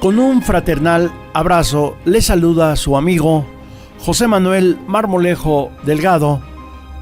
Con un fraternal abrazo le saluda su amigo José Manuel Marmolejo Delgado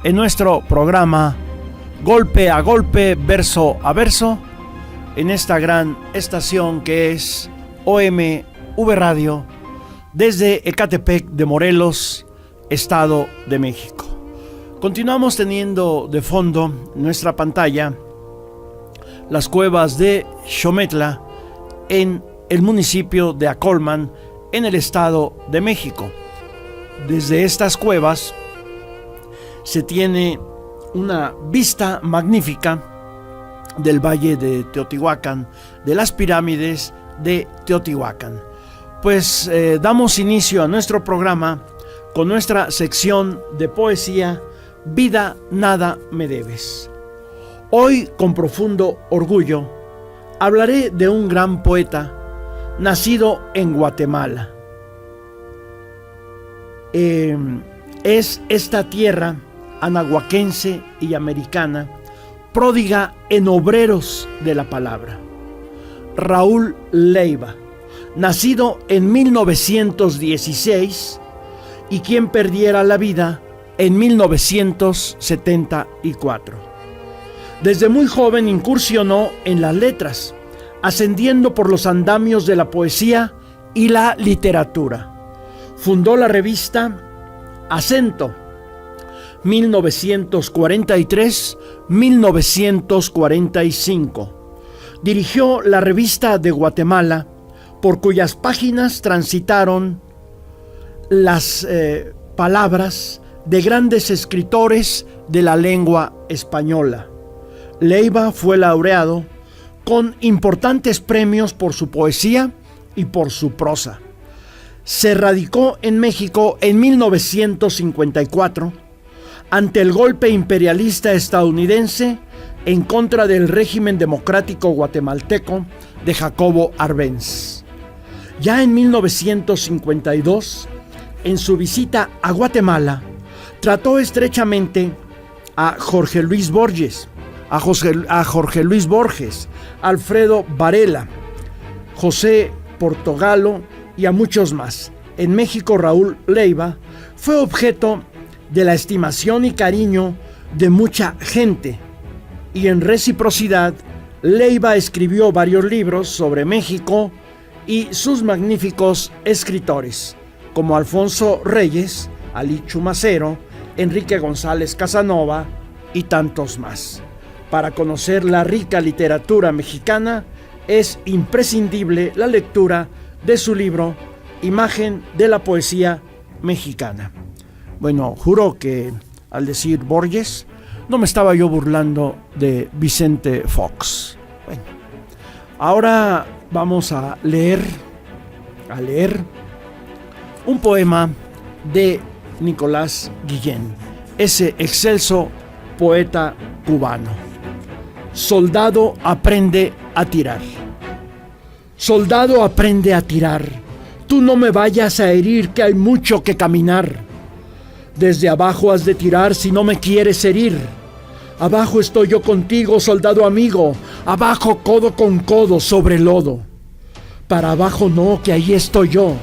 en nuestro programa Golpe a Golpe, Verso a Verso, en esta gran estación que es OMV Radio, desde Ecatepec de Morelos, Estado de México. Continuamos teniendo de fondo en nuestra pantalla las cuevas de Xometla en el municipio de Acolman, en el Estado de México. Desde estas cuevas se tiene una vista magnífica del Valle de Teotihuacán, de las pirámides de Teotihuacán. Pues damos inicio a nuestro programa con nuestra sección de poesía Vida nada me debes. Hoy, con profundo orgullo, hablaré de un gran poeta nacido en Guatemala. Es esta tierra anahuaquense y americana, pródiga en obreros de la palabra. Raúl Leiva, nacido en 1916 y quien perdiera la vida en 1974. Desde muy joven incursionó en las letras, ascendiendo por los andamios de la poesía y la literatura. Fundó la revista Acento, 1943-1945. Dirigió la revista de Guatemala, por cuyas páginas transitaron las palabras de grandes escritores de la lengua española. Leiva fue laureado con importantes premios por su poesía y por su prosa. Se radicó en México en 1954 ante el golpe imperialista estadounidense en contra del régimen democrático guatemalteco de Jacobo Arbenz. Ya en 1952, en su visita a Guatemala, trató estrechamente a Jorge Luis Borges, Alfredo Varela, José Portogalo y a muchos más. En México, Raúl Leiva fue objeto de la estimación y cariño de mucha gente, y en reciprocidad, Leiva escribió varios libros sobre México y sus magníficos escritores, como Alfonso Reyes, Alí Chumacero, Enrique González Casanova y tantos más. Para conocer la rica literatura mexicana, es imprescindible la lectura de su libro Imagen de la Poesía Mexicana. Bueno, juro que al decir Borges, no me estaba yo burlando de Vicente Fox. Bueno, ahora vamos a leer un poema de Nicolás Guillén, ese excelso poeta cubano. Soldado aprende a tirar. Soldado aprende a tirar. Tú no me vayas a herir, que hay mucho que caminar. Desde abajo has de tirar si no me quieres herir. Abajo estoy yo contigo, soldado amigo. Abajo codo con codo sobre el lodo. Para abajo no, que ahí estoy yo.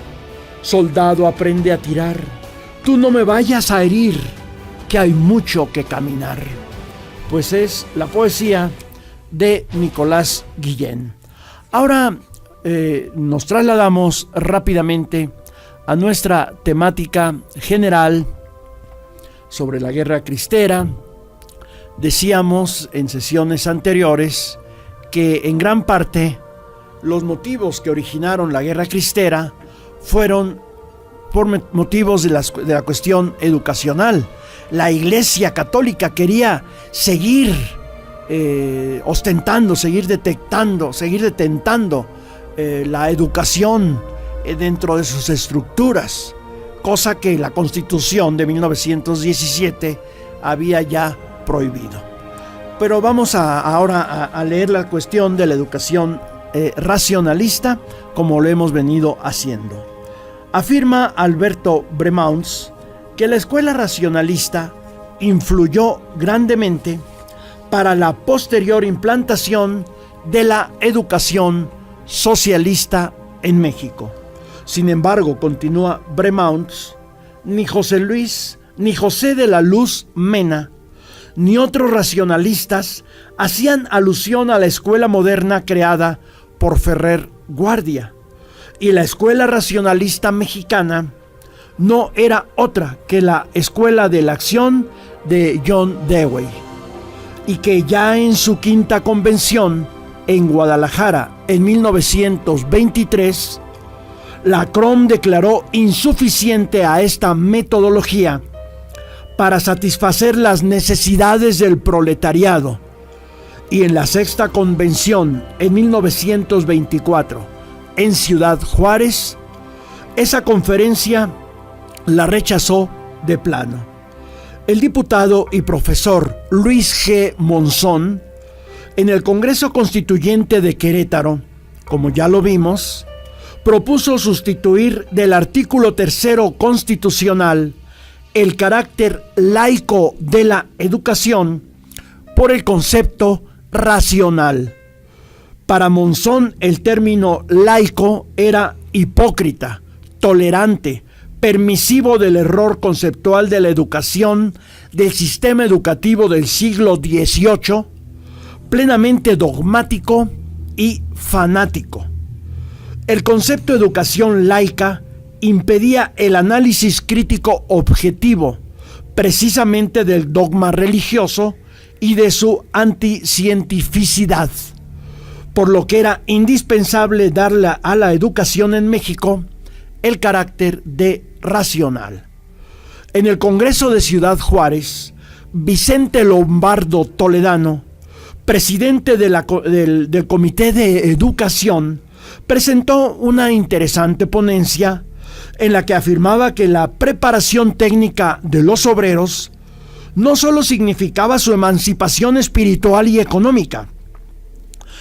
Soldado aprende a tirar. Tú no me vayas a herir, que hay mucho que caminar. Pues es la poesía de Nicolás Guillén. Ahora nos trasladamos rápidamente a nuestra temática general sobre la Guerra Cristera. Decíamos en sesiones anteriores que en gran parte los motivos que originaron la Guerra Cristera fueron por motivos de la cuestión educacional. La Iglesia Católica quería seguir ostentando, seguir detentando la educación dentro de sus estructuras, cosa que la Constitución de 1917 había ya prohibido. Pero vamos ahora a leer la cuestión de la educación racionalista, como lo hemos venido haciendo. Afirma Alberto Bremauns que la escuela racionalista influyó grandemente para la posterior implantación de la educación socialista en México. Sin embargo, continúa Bremaunts, ni José Luis, ni José de la Luz Mena, ni otros racionalistas hacían alusión a la escuela moderna creada por Ferrer Guardia. Y la escuela racionalista mexicana no era otra que la escuela de la acción de John Dewey, y que ya en su quinta convención en Guadalajara en 1923, la CROM declaró insuficiente a esta metodología para satisfacer las necesidades del proletariado, y en la sexta convención en 1924 en Ciudad Juárez, esa conferencia la rechazó de plano. El diputado y profesor Luis G. Monzón, en el Congreso Constituyente de Querétaro, como ya lo vimos, propuso sustituir del artículo 3º constitucional el carácter laico de la educación por el concepto racional. Para Monzón, el término laico era hipócrita, tolerante, permisivo del error conceptual de la educación del sistema educativo del siglo XVIII, plenamente dogmático y fanático. El concepto de educación laica impedía el análisis crítico objetivo, precisamente del dogma religioso y de su anticientificidad, por lo que era indispensable darle a la educación en México el carácter de racional. En el Congreso de Ciudad Juárez, Vicente Lombardo Toledano, presidente del Comité de Educación, presentó una interesante ponencia en la que afirmaba que la preparación técnica de los obreros no solo significaba su emancipación espiritual y económica,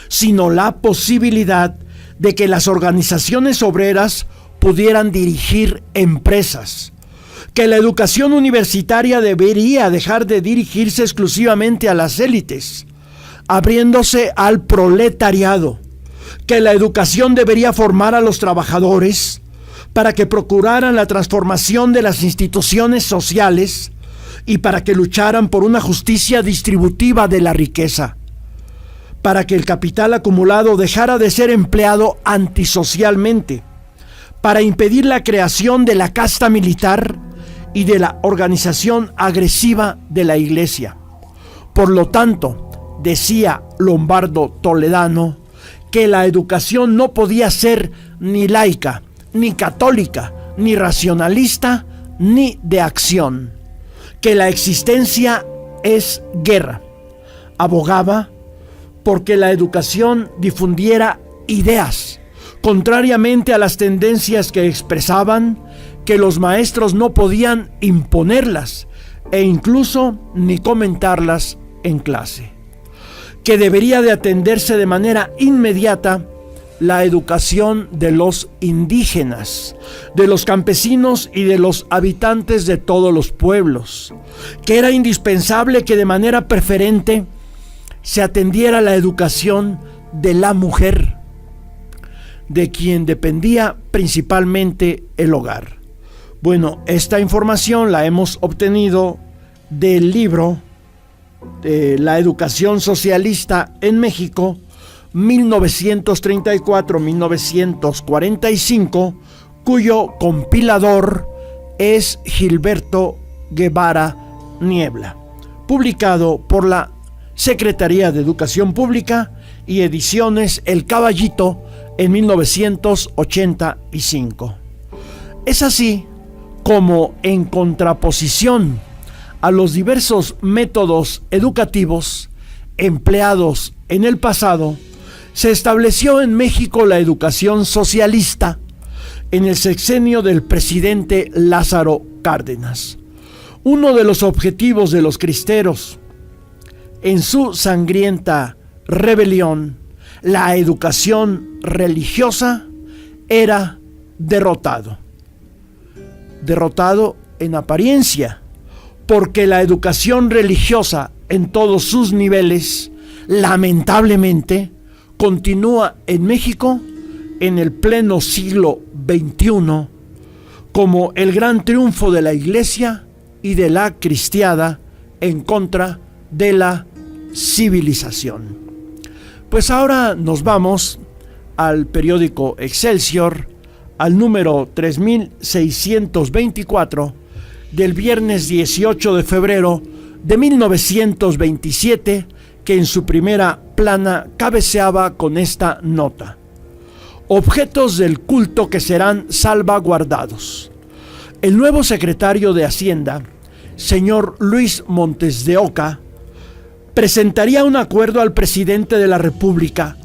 sino la posibilidad de que las organizaciones obreras pudieran dirigir empresas, que la educación universitaria debería dejar de dirigirse exclusivamente a las élites, abriéndose al proletariado, que la educación debería formar a los trabajadores para que procuraran la transformación de las instituciones sociales y para que lucharan por una justicia distributiva de la riqueza, para que el capital acumulado dejara de ser empleado antisocialmente, para impedir la creación de la casta militar y de la organización agresiva de la Iglesia. Por lo tanto, decía Lombardo Toledano, que la educación no podía ser ni laica, ni católica, ni racionalista, ni de acción, que la existencia es guerra. Abogaba porque la educación difundiera ideas, contrariamente a las tendencias que expresaban que los maestros no podían imponerlas e incluso ni comentarlas en clase, que debería de atenderse de manera inmediata la educación de los indígenas, de los campesinos y de los habitantes de todos los pueblos, que era indispensable que de manera preferente se atendiera la educación de la mujer, de quien dependía principalmente el hogar. Bueno, esta información la hemos obtenido del libro de La Educación Socialista en México, 1934-1945, cuyo compilador es Gilberto Guevara Niebla, publicado por la Secretaría de Educación Pública y Ediciones El Caballito en 1985. Es así como, en contraposición a los diversos métodos educativos empleados en el pasado, se estableció en México la educación socialista en el sexenio del presidente Lázaro Cárdenas. Uno de los objetivos de los cristeros en su sangrienta rebelión, la educación religiosa, era derrotado en apariencia, porque la educación religiosa en todos sus niveles, lamentablemente, continúa en México en el pleno siglo XXI como el gran triunfo de la Iglesia y de la cristiada en contra de la civilización. Pues ahora nos vamos al periódico Excelsior, al número 3624 del viernes 18 de febrero de 1927, que en su primera plana cabeceaba con esta nota: objetos del culto que serán salvaguardados. El nuevo secretario de Hacienda, señor Luis Montes de Oca, presentaría un acuerdo al presidente de la República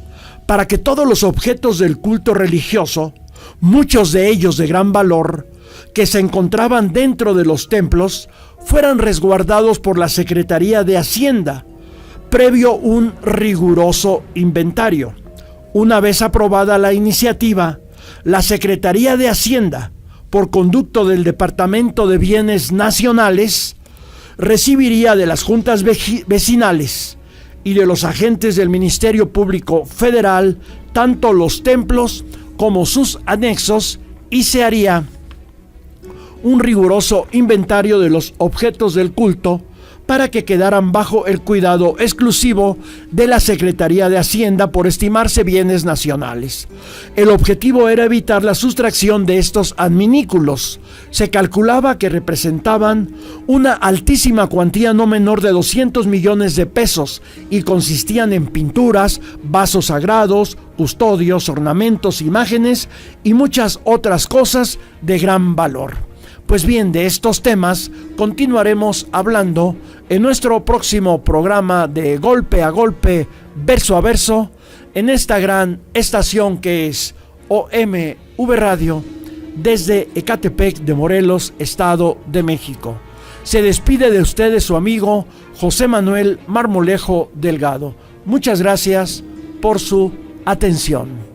para que todos los objetos del culto religioso, muchos de ellos de gran valor, que se encontraban dentro de los templos, fueran resguardados por la Secretaría de Hacienda, previo un riguroso inventario. Una vez aprobada la iniciativa, la Secretaría de Hacienda, por conducto del Departamento de Bienes Nacionales, recibiría de las juntas vecinales y de los agentes del Ministerio Público Federal tanto los templos como sus anexos, y se haría un riguroso inventario de los objetos del culto para que quedaran bajo el cuidado exclusivo de la Secretaría de Hacienda por estimarse bienes nacionales. El objetivo era evitar la sustracción de estos adminículos. Se calculaba que representaban una altísima cuantía no menor de 200 millones de pesos y consistían en pinturas, vasos sagrados, custodios, ornamentos, imágenes y muchas otras cosas de gran valor. Pues bien, de estos temas continuaremos hablando en nuestro próximo programa de Golpe a Golpe, Verso a Verso, en esta gran estación que es OMV Radio, desde Ecatepec de Morelos, Estado de México. Se despide de ustedes su amigo José Manuel Marmolejo Delgado. Muchas gracias por su atención.